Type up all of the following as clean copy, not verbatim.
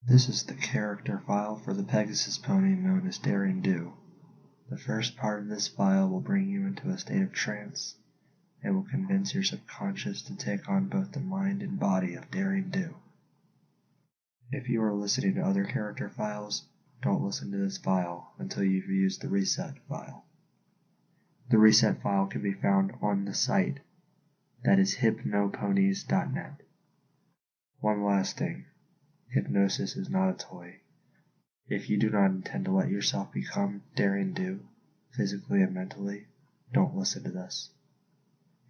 This is the character file for the Pegasus Pony known as Daring Do. The first part of this file will bring you into a state of trance. It will convince your subconscious to take on both the mind and body of Daring Do. If you are listening to other character files, don't listen to this file until you've used the reset file. The reset file can be found on the site, that is Hypnoponies.net. One last thing, hypnosis is not a toy. If you do not intend to let yourself become Daring Do, physically and mentally, don't listen to this.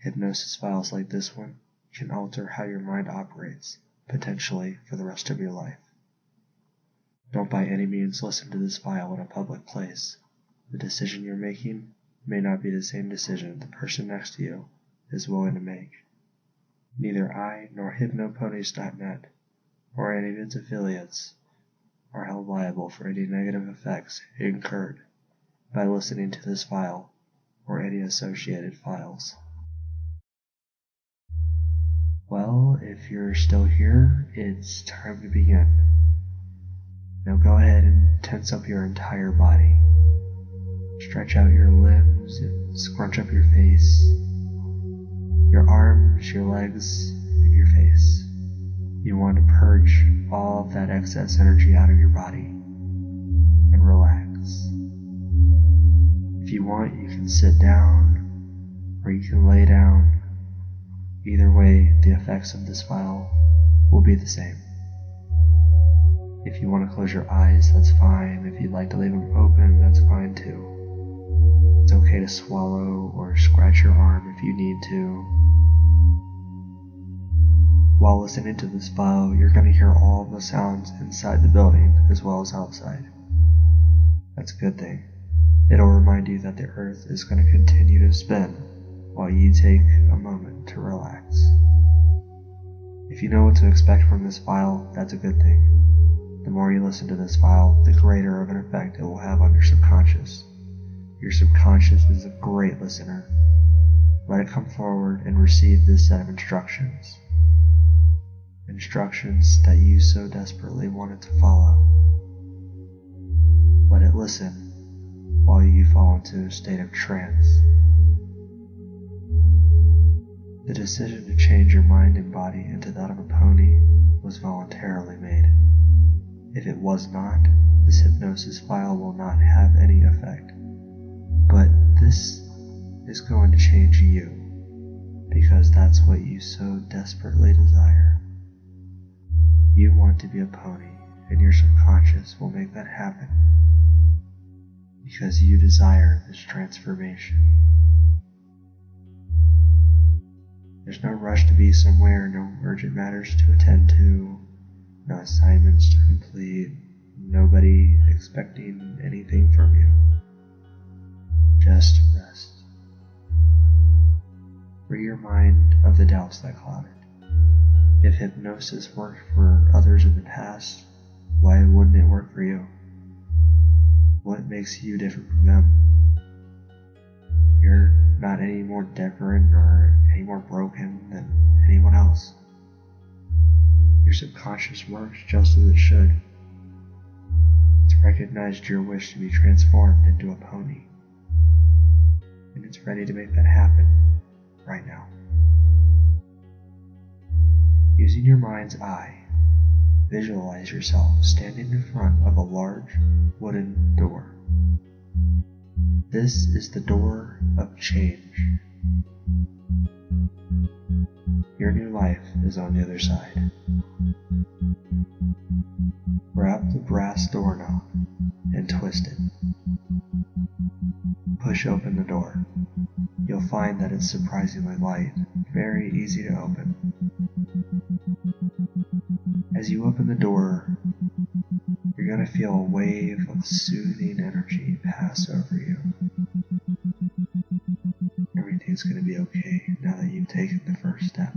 Hypnosis files like this one can alter how your mind operates, potentially for the rest of your life. Don't by any means listen to this file in a public place. The decision you're making may not be the same decision the person next to you is willing to make. Neither I nor Hypnoponies.net or any of its affiliates are held liable for any negative effects incurred by listening to this file or any associated files. Well, if you're still here, it's time to begin. Now go ahead and tense up your entire body. Stretch out your limbs and scrunch up your face, your arms, your legs, and your face. You want to purge all of that excess energy out of your body and relax. If you want, you can sit down or you can lay down. Either way, the effects of this file will be the same. If you want to close your eyes, that's fine. If you'd like to leave them open, that's fine too. It's okay to swallow or scratch your arm if you need to. While listening to this file, you're going to hear all the sounds inside the building as well as outside. That's a good thing. It'll remind you that the earth is going to continue to spin while you take a moment to relax. If you know what to expect from this file, that's a good thing. The more you listen to this file, the greater of an effect it will have on your subconscious. Your subconscious is a great listener. Let it come forward and receive this set of instructions. Instructions that you so desperately wanted to follow. Let it listen while you fall into a state of trance. The decision to change your mind and body into that of a pony was voluntarily made. If it was not, this hypnosis file will not have any effect. But this is going to change you, because that's what you so desperately desire. You want to be a pony, and your subconscious will make that happen, because you desire this transformation. There's no rush to be somewhere, no urgent matters to attend to, no assignments to complete, nobody expecting anything from you. Just rest. Free your mind of the doubts that cloud it. If hypnosis worked for others in the past, why wouldn't it work for you? What makes you different from them? You're not any more different or any more broken than anyone else. Your subconscious works just as it should. It's recognized your wish to be transformed into a pony, and it's ready to make that happen right now. Using your mind's eye, visualize yourself standing in front of a large wooden door. This is the door of change. Your new life is on the other side. Grab the brass doorknob and twist it. Push open the door. You'll find that it's surprisingly light, very easy to open. As you open the door, you're going to feel a wave of soothing energy pass over you. Everything's going to be okay now that you've taken the first step.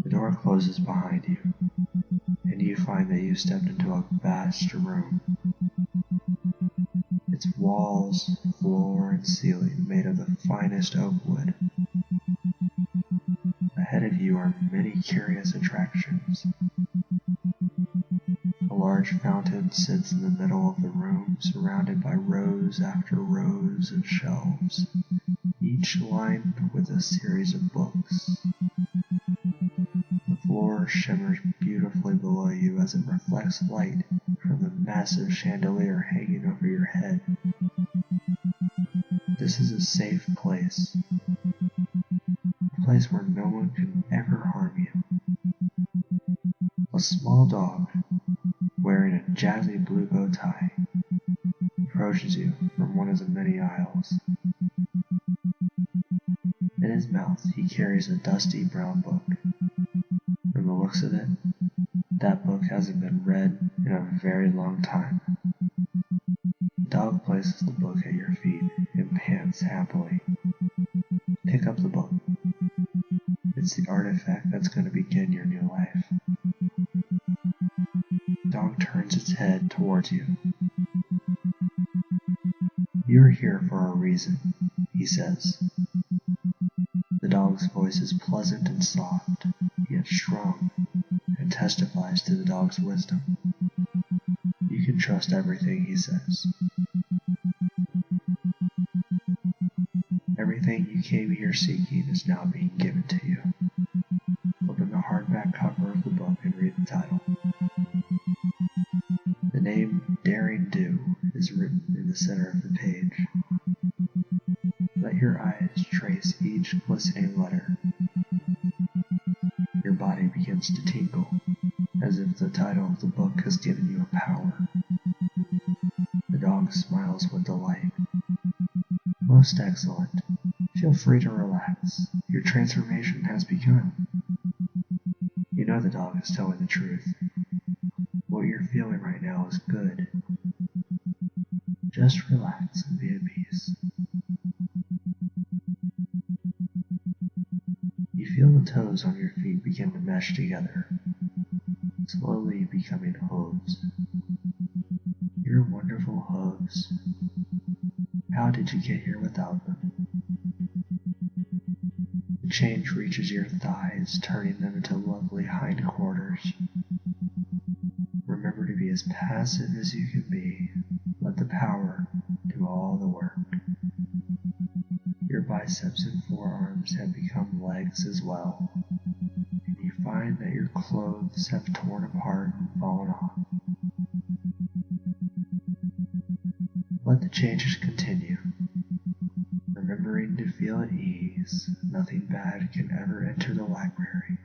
The door closes behind you, and you find that you've stepped into a vast room. Its walls, floor, and ceiling made of the finest oak wood. Ahead of you are many curious attractions. large fountain sits in the middle of the room, surrounded by rows after rows of shelves, each lined with a series of books. The floor shimmers beautifully below you as it reflects light from the massive chandelier hanging over your head. This is a safe place. A place where no one can ever harm you. A small dog, wearing a jazzy blue bow tie, approaches you from one of the many aisles. In his mouth, he carries a dusty brown book. From the looks of it, that book hasn't been read in a very long time. The dog places the book at your feet and pants happily. Pick up the book. It's the artifact that's going to begin your new life. The dog turns its head towards you. "You're here for a reason," he says. The dog's voice is pleasant and soft, yet strong, and testifies to the dog's wisdom. You can trust everything he says. Everything you came here seeking is now being given to you. Open the hardback cover of the book and read the title. The name Daring Do is written in the center of the page. Let your eyes trace each glistening letter. Your body begins to tingle, as if the title of the book has given you a power. The dog smiles with delight. "Most excellent. Feel free to relax. Your transformation has begun." You know the dog is telling the truth. What you're feeling right now is good. Just relax and be at peace. You feel the toes on your feet begin to mesh together, slowly becoming hooves. Your wonderful hooves. How did you get here without them? The change reaches your thighs, turning them into lovely hindquarters. Remember to be as passive as you can be. Let the power do all the work. Your biceps and forearms have become legs as well, and you find that your clothes have torn apart and fallen off. Let the changes continue. Remembering to feel at ease, nothing bad can ever enter the library.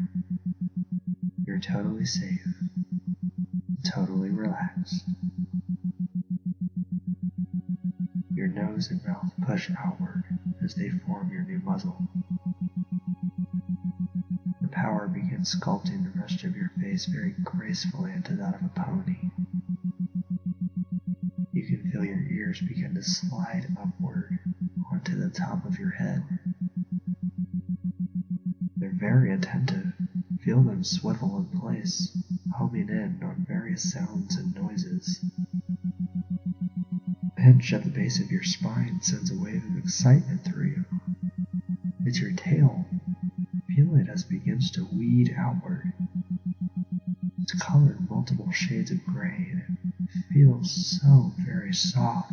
You're totally safe, totally relaxed. Your nose and mouth push outward as they form your new muzzle. The power begins sculpting the rest of your face very gracefully into that of a pony. You can feel your ears begin to slide upward onto the top of your head. They're very attentive. Feel them swivel in place, homing in on various sounds and noises. A pinch at the base of your spine sends a wave of excitement through you. It's your tail. Feel it as it begins to weed outward. It's colored multiple shades of gray and it feels so very soft.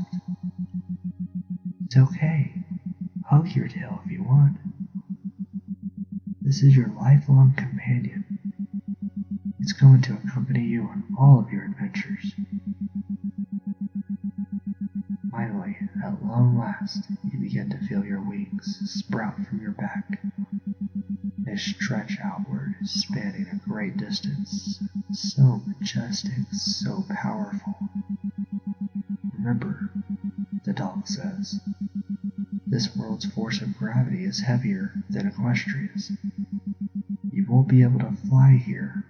It's okay. Hug your tail if you want. This is your lifelong companion. It's going to accompany you on all of your adventures. Finally, at long last, you begin to feel your wings sprout from your back. They stretch outward, spanning a great distance. So majestic, so powerful. Remember, the dog says, this world's force of gravity is heavier than Equestria's. You won't be able to fly here.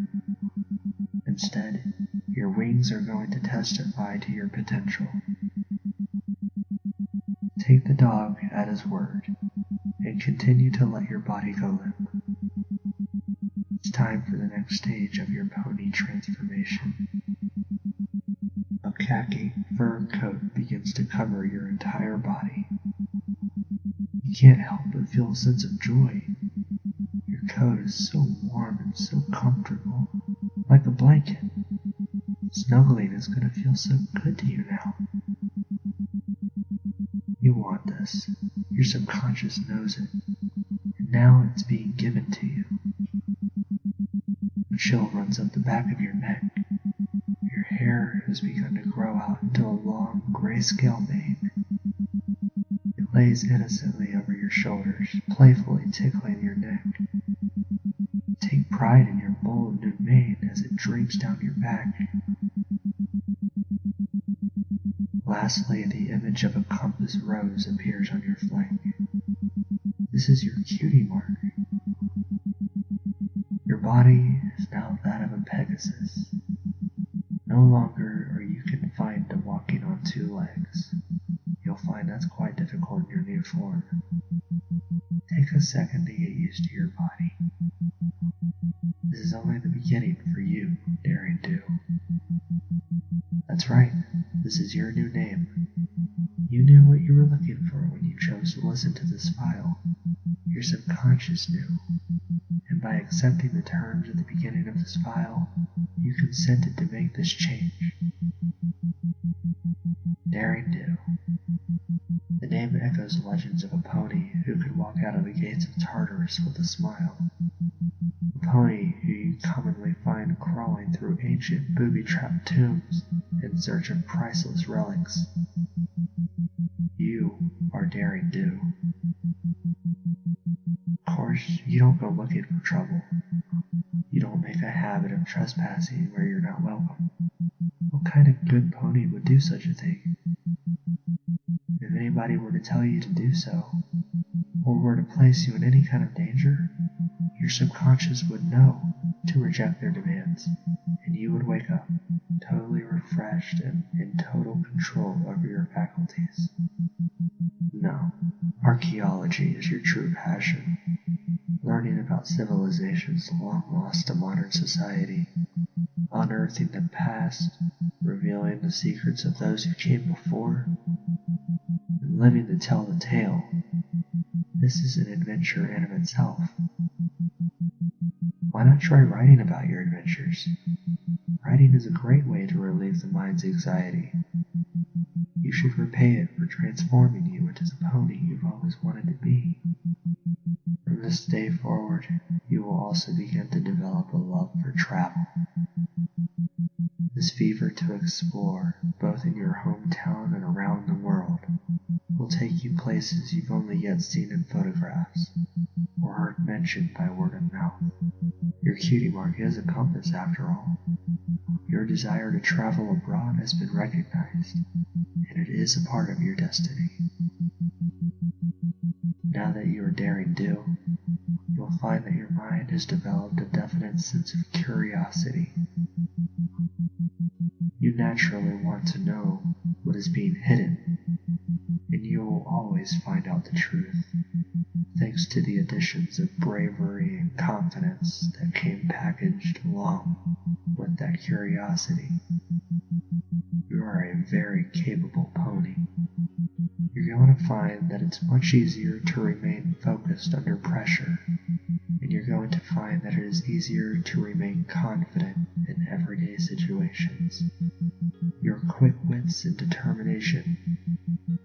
Instead, your wings are going to testify to your potential. Take the dog at his word, and continue to let your body go limp. It's time for the next stage of your pony transformation. A khaki fur coat begins to cover your entire body. You can't help but feel a sense of joy. You're coat is so warm and so comfortable, like a blanket. Snuggling is going to feel so good to you now. You want this. Your subconscious knows it, and now it's being given to you. A chill runs up the back of your neck. Your hair has begun to grow out into a long grayscale mane. It lays innocently over your shoulders, playfully tickling your neck. Take pride in your bold new mane as it drapes down your back. Lastly, the image of a compass rose appears on your flank. This is your cutie mark. Your body is now that of a Pegasus. No longer are you confined to walking on two legs. You'll find that's quite difficult in your new form. Take a second to get used to your body. This is only the beginning for you, Daring Do. That's right, this is your new name. You knew what you were looking for when you chose to listen to this file. Your subconscious knew, and by accepting the terms at the beginning of this file, you consented to make this change. Daring Do. The name echoes legends of a pony who could walk out of the gates of Tartarus with a smile. A pony who you commonly find crawling through ancient booby-trapped tombs in search of priceless relics. You are Daring Do. Of course, you don't go looking for trouble. You don't make a habit of trespassing where you're not welcome. What kind of good pony would do such a thing? If anybody were to tell you to do so, or were to place you in any kind of danger, your subconscious would know to reject their demands, and you would wake up totally refreshed and in total control over your faculties. No, archaeology is your true passion. Learning about civilizations long lost to modern society, unearthing the past, revealing the secrets of those who came before, and living to tell the tale. This is an adventure in of itself. Why not try writing about your adventures? Writing is a great way to relieve the mind's anxiety. You should repay it for transforming you into the pony you've always wanted to be. From this day forward, you will also begin to develop a love for travel. This fever to explore, both in your hometown and around the world, will take you places you've only yet seen in photographs, or heard mentioned by word of mouth. Your cutie mark is a compass after all. Your desire to travel abroad has been recognized, and it is a part of your destiny. Now that you are Daring Do, you'll find that your mind has developed a definite sense of curiosity. You naturally want to know what is being hidden, and you will always find out the truth, thanks to the additions of bravery and confidence that came packaged along with that curiosity. You are a very capable pony. You're going to find that it's much easier to remain focused under pressure, and you're going to find that it is easier to remain confident in everyday situations. Your quick wits and determination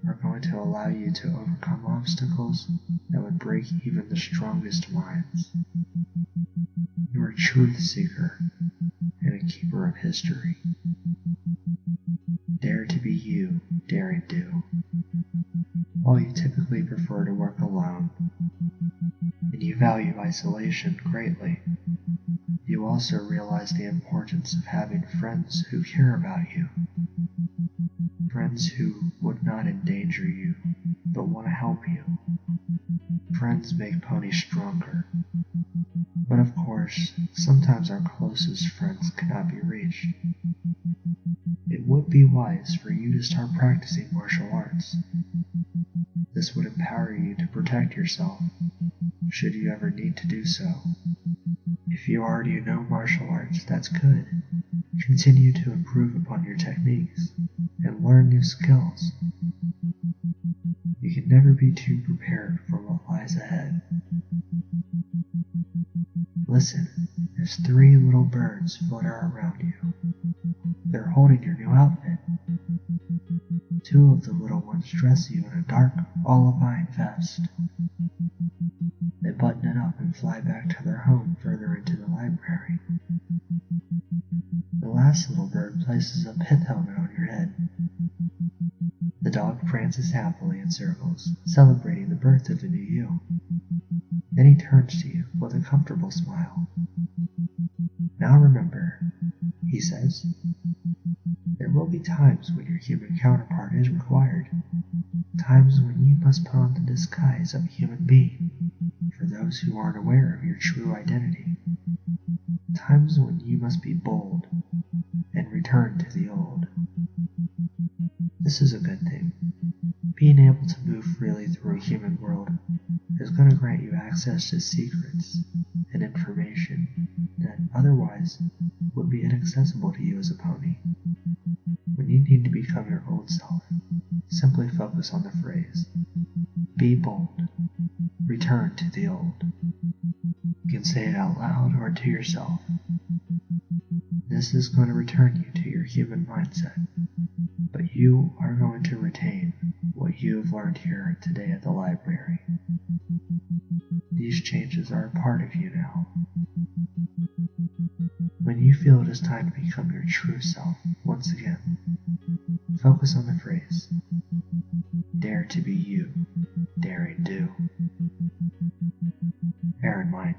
are going to allow you to overcome obstacles that would break even the strongest minds. You are a truth seeker and a keeper of history. Dare to be you, Daring Do. While you typically prefer to work alone, and you value isolation greatly, you also realize the importance of having friends who care about you. Friends who would not endanger you, but want to help you. Friends make ponies stronger. But of course, sometimes our closest friends cannot be reached. It would be wise for you to start practicing martial arts. This would empower you to protect yourself, should you ever need to do so. If you already know martial arts, that's good. Continue to improve upon your techniques and learn new skills. You can never be too prepared for what lies ahead. Listen as 3 little birds flutter around you. They're holding your new outfit. 2 of the little ones dress you in a dark olivine vest. They button it up and fly back to their home further into the library. The last little bird places a pith helmet on your head. The dog prances happily in circles, celebrating the birth of the new you. Then he turns to you with a comfortable smile. Now remember, he says, there will be times when your human counterpart is required. Times when you must put on the disguise of a human being for those who aren't aware of your true identity. Times when you must be bold and return to the old. This is a good thing. Being able to move freely through a human world is going to grant you access to secrets and information that otherwise would be inaccessible to you as a pony. When you need to become your old self, simply focus on the phrase, be bold, return to the old. You can say it out loud or to yourself. This is going to return you to your human mindset, but you are going to retain what you have learned here today at the library. These changes are a part of you now. When you feel it is time to become your true self once again, focus on the phrase, dare to be you, daring do. Bear in mind,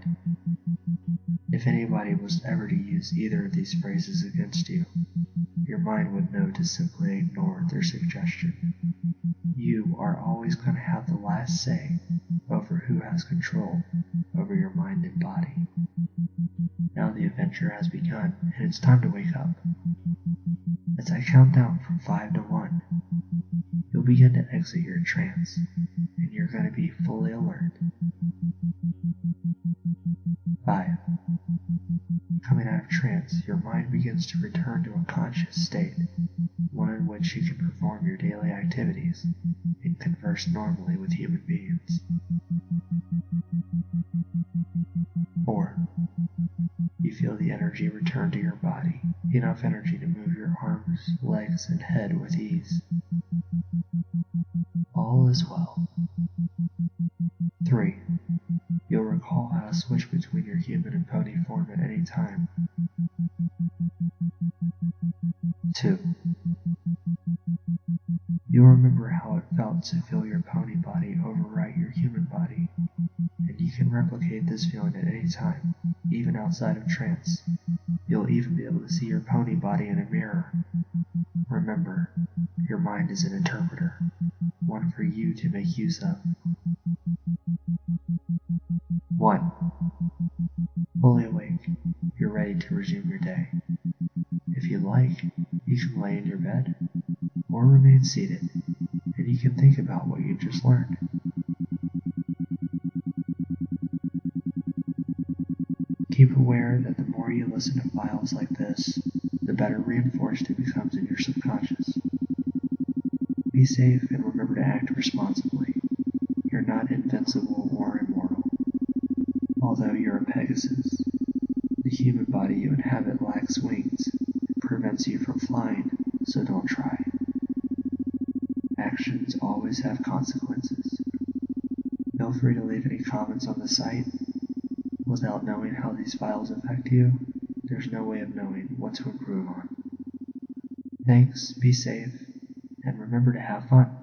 if anybody was ever to use either of these phrases against you, your mind would know to simply ignore their suggestion. You are always going to have the last say over who has control over your mind and body. Now the adventure has begun, and it's time to wake up. As I count down from 5 to 1, you'll begin to exit your trance, and you're going to be fully alert. 5. Coming out of trance, your mind begins to return to a conscious state, one in which you can perform your daily activities and converse normally with human beings. 4. You feel the energy return to your body, enough energy to move your arms, legs, and head with ease. All is well. 3. You'll recall how to switch between your human and pony form at any time. 2. You'll remember how it felt to feel your pony body overwrite your human body, and you can replicate this feeling at any time, even outside of trance. You'll even be able to see your pony body in a mirror. Remember, your mind is an interpreter, one for you to make use of. 1. Fully awake, you're ready to resume your day. If you like, you can lay in your bed, or remain seated, and you can think about what you just learned. Keep aware that the more you listen to files like this, the better reinforced it becomes in your subconscious. Be safe and remember to act responsibly. You're not invincible or immortal. Although you're a Pegasus, the human body you inhabit lacks wings and prevents you from flying, so don't try. Actions always have consequences. Feel free to leave any comments on the site. Without knowing how these files affect you, there's no way of knowing what to improve on. Thanks, be safe, and remember to have fun.